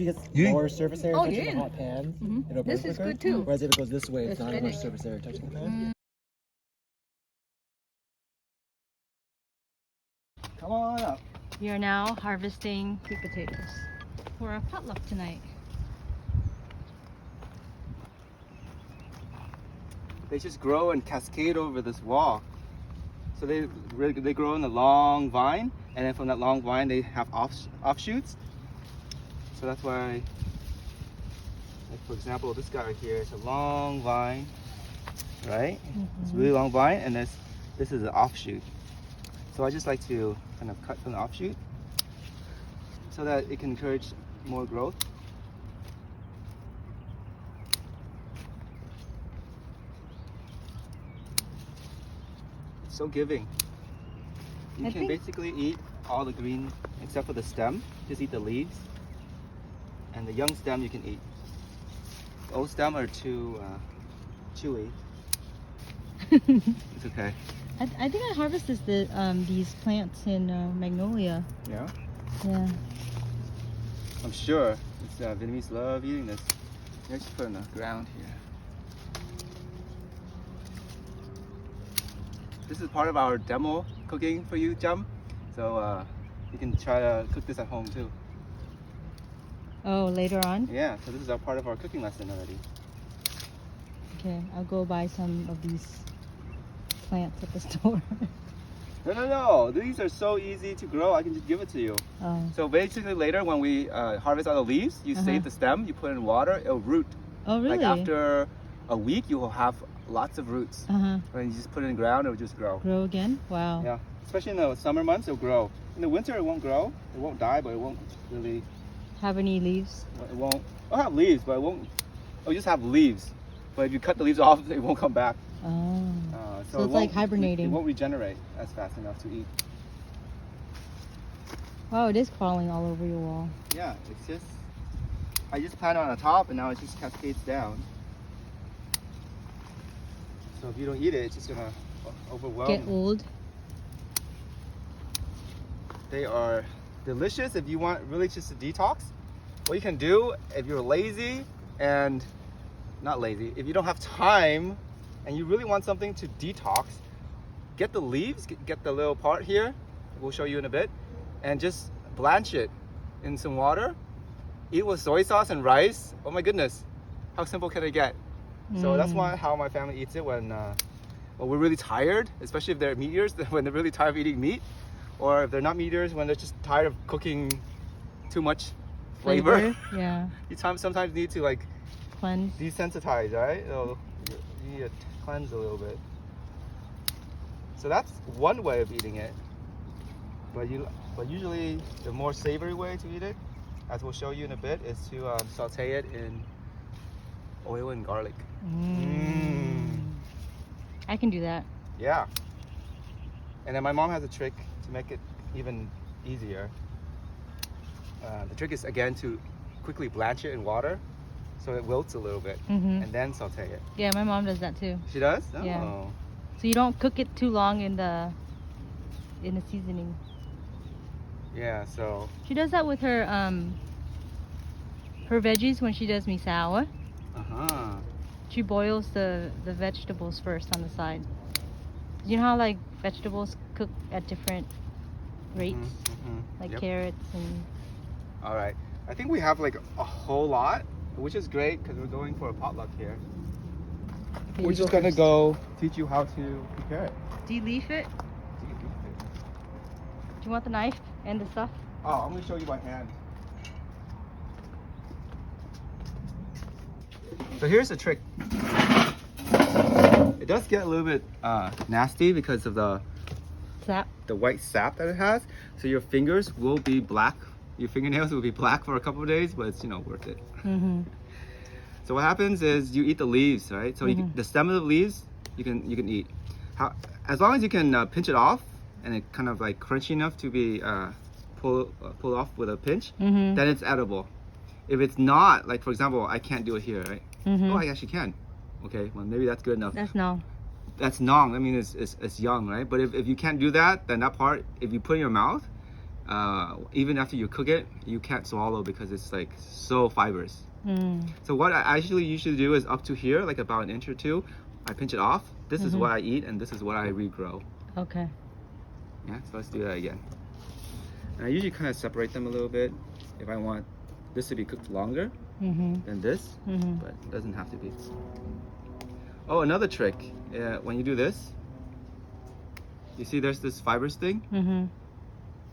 because Yeah. more surface area Oh, touching yeah. the hot pan, Mhm. it'll burn This is quicker. good too. Whereas if it goes this way, it's not as much Aesthetic. surface area touching the pan. Come on up. We are now harvesting sweet potatoes for our potluck tonight. They just grow and cascade over this wall. So they grow in a long vine, and then from that long vine they have offshoots. So that's why, like for example, this guy right here is a long vine, right? It's a really long vine, and this is an offshoot. So I just like to kind of cut from the offshoot so that it can encourage more growth. It's so giving. You I can think- basically eat all the green except for the stem. Just eat the leaves. And the young stem you can eat. The old stem are too chewy. It's okay. I think I harvested these plants in Magnolia. Yeah? Yeah. I'm sure. It's, Vietnamese love eating this. Let's just put it on the ground here. This is part of our demo cooking for you, Jum. So you can try to cook this at home too. Oh, later on? Yeah, so this is part of our cooking lesson already. Okay, I'll go buy some of these plants at the store. No. These are so easy to grow. I can just give it to you. Oh. So basically later when we harvest all the leaves, you save the stem, you put it in water, it'll root. Oh, really? Like after a week, you will have lots of roots. When you just put it in the ground, it'll just grow. Grow again? Wow. Yeah, especially in the summer months, it'll grow. In the winter, it won't grow. It won't die, but it won't really. Have any leaves? It won't. It'll have leaves, but it won't. It'll just have leaves. But if you cut the leaves off, it won't come back. Oh. So it it's like won't- hibernating. It won't regenerate as fast enough to eat. Wow, it is crawling all over your wall. Yeah, it's just. I just planted on the top, and now it just cascades down. So if you don't eat it, it's just gonna overwhelm. Get old. They are delicious if you want really just a detox. What you can do if you're lazy and not lazy, if you don't have time and you really want something to detox, get the leaves, get the little part here, we'll show you in a bit, and just blanch it in some water. Eat with soy sauce and rice. Oh my goodness, how simple can it get? So that's how my family eats it when we're really tired, especially if they're meat eaters, when they're really tired of eating meat, or if they're not meat eaters, when they're just tired of cooking too much flavor. Yeah. You sometimes need to like Cleanse. desensitize, right? You need to cleanse a little bit. So that's one way of eating it. But usually the more savory way to eat it, as we'll show you in a bit, is to saute it in oil and garlic. I can do that. Yeah. And then my mom has a trick to make it even easier. The trick is again to quickly blanch it in water so it wilts a little bit and then saute it. Yeah, my mom does that too. She does? Yeah. Oh. So you don't cook it too long in the seasoning. Yeah, so She does that with her veggies when she does misao. She boils the vegetables first on the side. You know how like vegetables cook at different rates? Like carrots and... All right. I think we have like a whole lot, which is great because we're going for a potluck here. Okay, We're you just go gonna first. go teach you how to prepare it. De-leaf it? Do you want the knife and the stuff? Oh, I'm gonna show you by hand. So here's the trick. It does get a little bit nasty because of the Sap. white sap that it has. So your fingers will be black. Your fingernails will be black for a couple of days, but it's worth it. So what happens is you eat the leaves, right? So the stem of the leaves you can eat. As long as you can pinch it off and it kind of like crunchy enough to be pulled off with a pinch, then it's edible. If it's not, like for example, I can't do it here, right? Oh, I actually can. Okay, well maybe that's good enough. That's no. That's nong. I mean, it's young, right? But if you can't do that, then that part, if you put it in your mouth, even after you cook it, you can't swallow because it's like so fibrous. Mm. So what I actually usually do is up to here, like about an inch or two, I pinch it off. This is what I eat, and this is what I regrow. Okay. Yeah, so let's do that again. And I usually kind of separate them a little bit if I want this to be cooked longer than this, but it doesn't have to be. Oh, another trick, when you do this, you see there's this fibrous thing?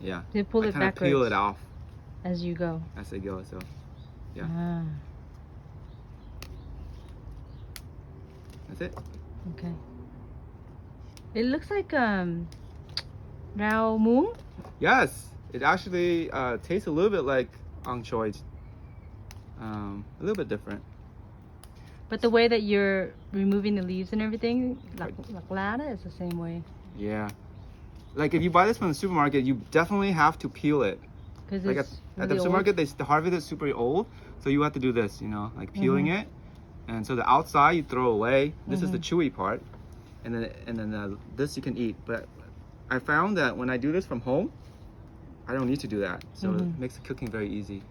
Yeah, You pull I it kind of backwards peel it off as you go. as I go, so yeah. Ah, That's it. okay. It looks like rau muống. Yes, it actually tastes a little bit like ang choy. A little bit different. But the way that you're removing the leaves and everything, like lada, is the same way. Yeah. Like if you buy this from the supermarket, you definitely have to peel it. Because Like it's at the really supermarket, the harvest is super old, so you have to do this, you know, like peeling it. And so the outside you throw away. This is the chewy part, and then this you can eat. But I found that when I do this from home, I don't need to do that, so it makes the cooking very easy.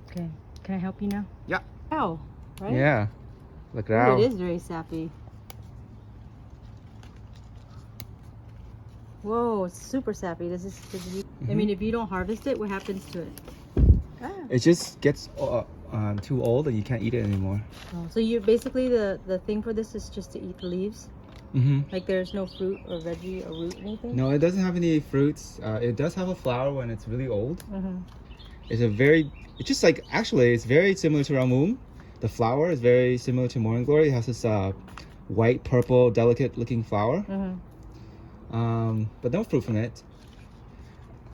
Okay. Can I help you now? Yeah. Wow. Right? Yeah. Look at Ooh, that. it is very sappy. Whoa, it's super sappy. I mean, if you don't harvest it, what happens to it? Ah. It just gets too old and you can't eat it anymore. Oh, so you basically the thing for this is just to eat the leaves? Like there's no fruit or veggie or root or anything? No, it doesn't have any fruits. It does have a flower when it's really old. It's just like, actually, it's very similar to ramum. The flower is very similar to morning glory. It has this white, purple, delicate looking flower. But no fruit from it.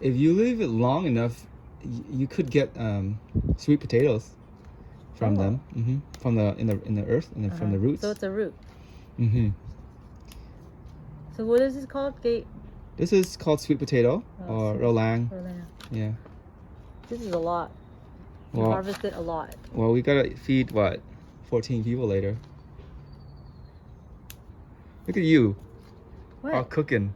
If you leave it long enough, you could get sweet potatoes from them. From in the earth and from the roots. So it's a root. So what is this called? This is called sweet potato or rolang. Yeah. This is a lot. You harvest it a lot. Well, we gotta feed what, 14 people later. Look at you. What? All cooking.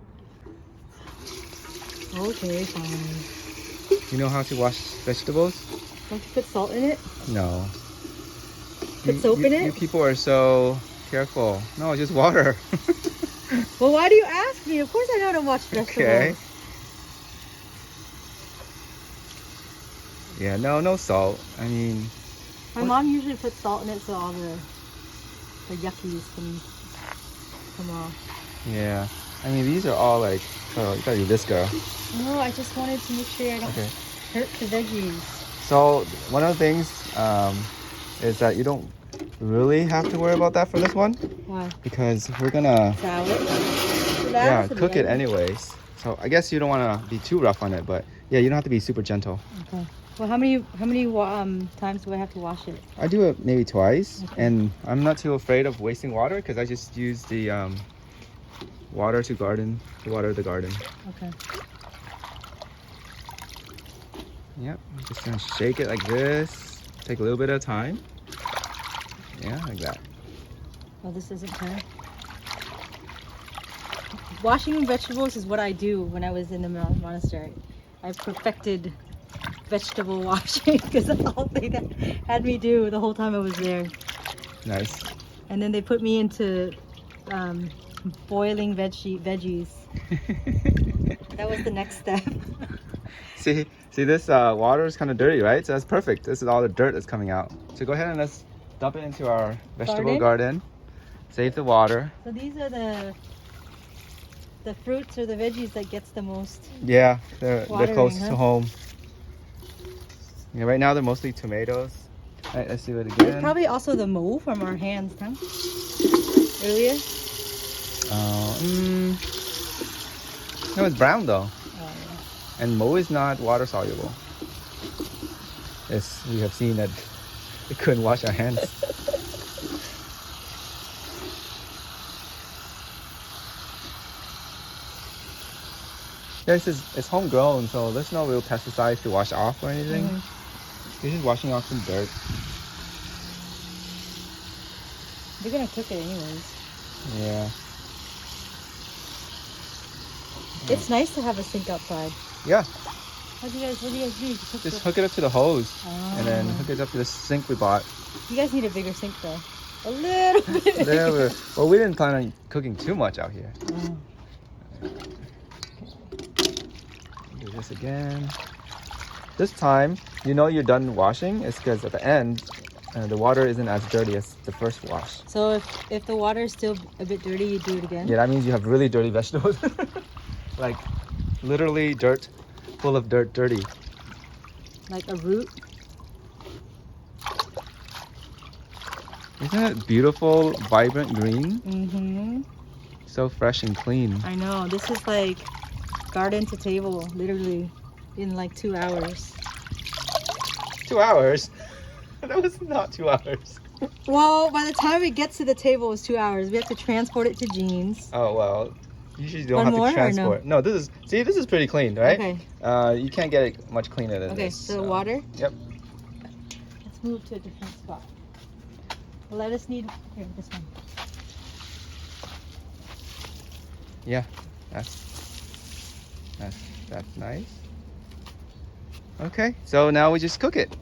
Okay, fine. You know how to wash vegetables? Don't you put salt in it? No. Put soap in it? You people are so careful. No, just water. Well, why do you ask me? Of course I know how to wash vegetables. Okay. Yeah, no salt. I mean, My mom usually puts salt in it so all the yuckies can come off. yeah. I mean, these are all like, oh, you gotta do this, girl. No, I just wanted to make sure I don't hurt the veggies. So one of the things is that you don't really have to worry about that for this one. Why? Because we're gonna cook it anyways. So I guess you don't want to be too rough on it, but yeah, you don't have to be super gentle. Okay. Well, how many times do I have to wash it? I do it maybe twice, and I'm not too afraid of wasting water because I just use the water to water the garden. Okay. Yep, I'm just gonna shake it like this. Take a little bit of time. Yeah, like that. Oh, this isn't turn. Washing vegetables is what I do when I was in the monastery. I perfected vegetable washing because that's all they had me do the whole time I was there. Nice. And then they put me into boiling veggies. That was the next step. See this water is kind of dirty, right? So that's perfect. This is all the dirt that's coming out. So go ahead and let's dump it into our vegetable garden. Save the water. So these are the fruits or the veggies that gets the most. Yeah, they're close to home. Yeah, right now they're mostly tomatoes. All right, let's do it again. Probably also the mo from our hands, huh? Earlier. No, it's brown though. Oh, yeah. And mo is not water soluble. Yes, we have seen that we couldn't wash our hands. This is it's homegrown, so there's no real pesticides to wash off or anything. You're just washing off some dirt. They're gonna cook it anyways. Yeah. It's nice to have a sink outside. Yeah. What do you guys do? Just hook it up to the hose and then Oh. hook it up to the sink we bought. You guys need a bigger sink though. A little bit Yeah, bigger. well, we didn't plan on cooking too much out here. Oh. Do this again. This time, you know you're done washing. It's because at the end, the water isn't as dirty as the first wash. So if the water is still a bit dirty, you do it again? Yeah, that means you have really dirty vegetables. Like literally dirt, full of dirt, dirty. Like a root? Isn't it beautiful, vibrant green? Mm-hmm. So fresh and clean. I know. This is like garden to table, literally, in like 2 hours. 2 hours? That was not 2 hours. Well, by the time it gets to the table, it's 2 hours. We have to transport it to Jean's. Oh, well, you usually don't One have more to or no? transport. No, this is pretty clean, right? Okay. You can't get it much cleaner than Okay, this. so water? Yep. Let's move to a different spot. The lettuce need, here, this one. Yeah, that's nice. Okay, so now we just cook it.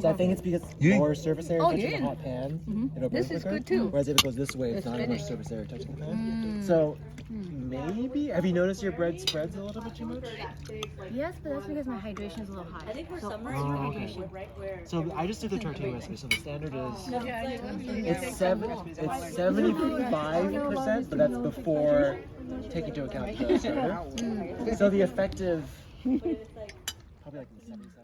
So I think it's because more surface area touching the hot pan. It'll burn This is quicker. good too. Whereas if it goes this way, it's not as much surface area touching the pan. So maybe, have you noticed your bread spreads a little bit too much? Yes, but that's because my hydration is a little high. I think for summer, So I just did the tortilla recipe. So the standard is it's 75%, but that's before taking into account the starter. So the effective probably like in the 77.